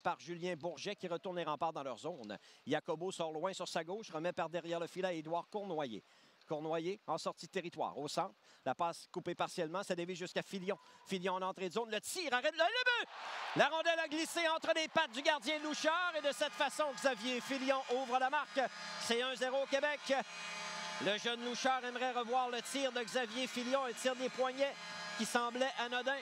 par Julien Bourget qui retourne les remparts dans leur zone. Jacobo sort loin sur sa gauche, remet par derrière le filet à Édouard Cournoyer. Cournoyer en sortie de territoire, au centre. La passe coupée partiellement, ça dévie jusqu'à Filion. Filion en entrée de zone, le tir, arrête le but! La rondelle a glissé entre les pattes du gardien Louchard et de cette façon, Xavier Filion ouvre la marque. C'est 1-0 Québec. Le jeune Louchard aimerait revoir le tir de Xavier Filion, un tir des poignets qui semblait anodin.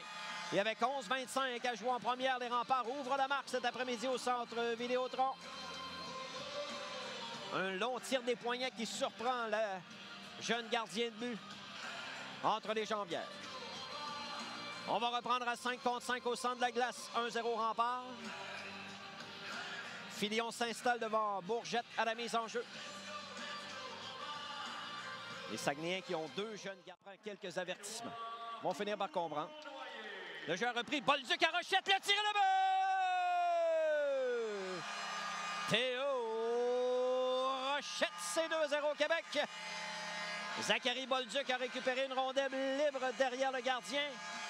Et avec 11-25 à jouer en première, les remparts ouvrent la marque cet après-midi au centre Vidéotron. Un long tir des poignets qui surprend le jeune gardien de but entre les jambières. On va reprendre à 5 contre 5 au centre de la glace. 1-0 rempart. Filion s'installe devant Bourget à la mise en jeu. Les Saguenayens qui ont deux jeunes gardiens, quelques avertissements, vont finir par comprendre. Le jeu a repris. Bolduc à Rochette, le tir et le but! Théo Rochette, c'est 2-0 Québec. Zachary Bolduc a récupéré une rondelle libre derrière le gardien.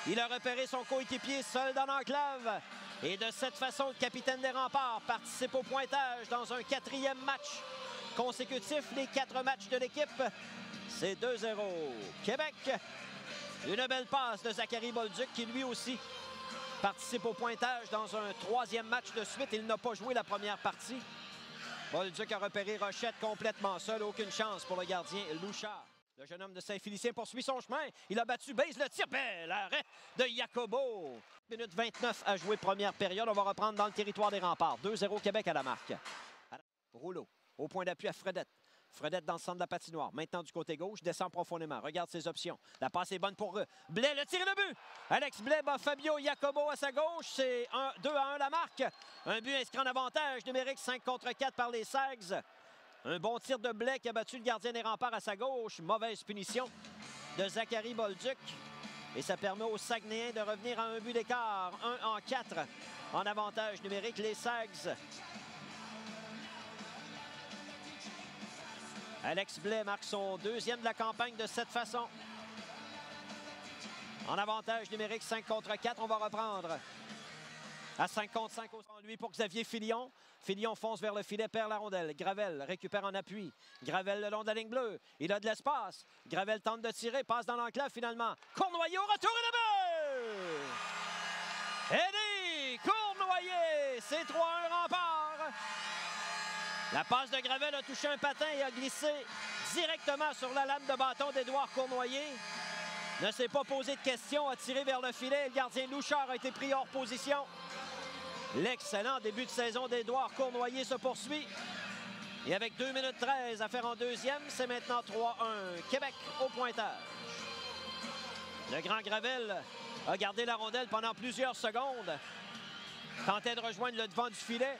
Il a repéré son coéquipier seul dans l'enclave. Et de cette façon, le capitaine des remparts participe au pointage dans un 4e match consécutif. Les 4 matchs de l'équipe, c'est 2-0 Québec. Une belle passe de Zachary Bolduc qui lui aussi participe au pointage dans un 3e match de suite. Il n'a pas joué la première partie. Bolduc a repéré Rochette complètement seul. Aucune chance pour le gardien Louchard. Le jeune homme de Saint-Félicien poursuit son chemin. Il a battu, baise le tir. Bel arrêt de Jacobo. Minute 29 à jouer première période. On va reprendre dans le territoire des remparts. 2-0 Québec à la marque. Rouleau au point d'appui à Fredette. Fredette dans le centre de la patinoire. Maintenant du côté gauche, descend profondément. Regarde ses options. La passe est bonne pour Blais. Le tir et le but. Alex Blais bat Fabio Jacobo à sa gauche. C'est 2-1 la marque. Un but inscrit en avantage numérique 5 contre 4 par les Sags. Un bon tir de Blais qui a battu le gardien des remparts à sa gauche. Mauvaise punition de Zachary Bolduc. Et ça permet aux Saguenayens de revenir à un but d'écart. 1-4 en avantage numérique. Les Sags. Alex Blais marque son 2e de la campagne de cette façon. En avantage numérique 5 contre 4. On va reprendre à 5 contre 5 au centre lui pour Xavier Filion. Filion fonce vers le filet, perd la rondelle. Gravel récupère en appui. Gravel le long de la ligne bleue. Il a de l'espace. Gravel tente de tirer, passe dans l'enclave finalement. Cournoyer au retour et le but! Eddie Cournoyer, c'est 3-1 rempart. La passe de Gravel a touché un patin et a glissé directement sur la lame de bâton d'Édouard Cournoyer. Ne s'est pas posé de questions, a tiré vers le filet. Le gardien Louchard a été pris hors position. L'excellent début de saison d'Édouard Cournoyer se poursuit. Et avec 2 minutes 13 à faire en 2e, c'est maintenant 3-1. Québec au pointage. Le grand Gravel a gardé la rondelle pendant plusieurs secondes. Tentait de rejoindre le devant du filet.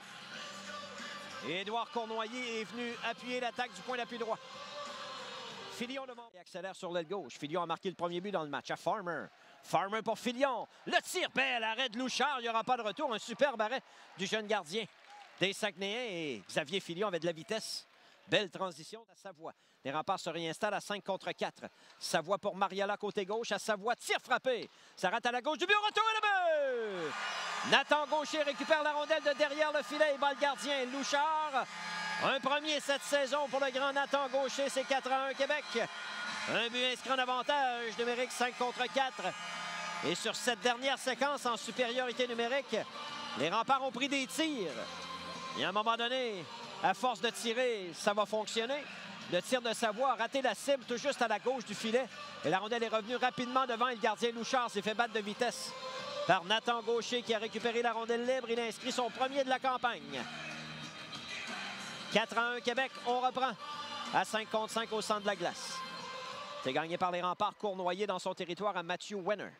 Et Édouard Cournoyer est venu appuyer l'attaque du point d'appui droit. Filion devant et accélère sur l'aile gauche. Filion a marqué le premier but dans le match à Farmer. Farmer pour Filion. Le tir, bel arrêt de Louchard. Il n'y aura pas de retour. Un superbe arrêt du jeune gardien des Saguenayens. Et Xavier Filion avait de la vitesse. Belle transition à Savoie. Les remparts se réinstallent à 5 contre 4. Savoie pour Mariala côté gauche. À Savoie, tir frappé. Ça rate à la gauche du but. Retour et le but! Nathan Gaucher récupère la rondelle de derrière le filet et bat le gardien Louchard. Un premier cette saison pour le grand Nathan Gaucher. C'est 4-1 Québec. Un but inscrit en avantage numérique 5 contre 4. Et sur cette dernière séquence en supériorité numérique, les remparts ont pris des tirs. Et à un moment donné, à force de tirer, ça va fonctionner. Le tir de Savoie a raté la cible tout juste à la gauche du filet. Et la rondelle est revenue rapidement devant et le gardien Louchard s'est fait battre de vitesse par Nathan Gaucher qui a récupéré la rondelle libre. Il a inscrit son premier de la campagne. 4-1 Québec, on reprend à 5 contre 5 au centre de la glace. C'est gagné par les remparts Cournoyer dans son territoire à Matthew Wenner.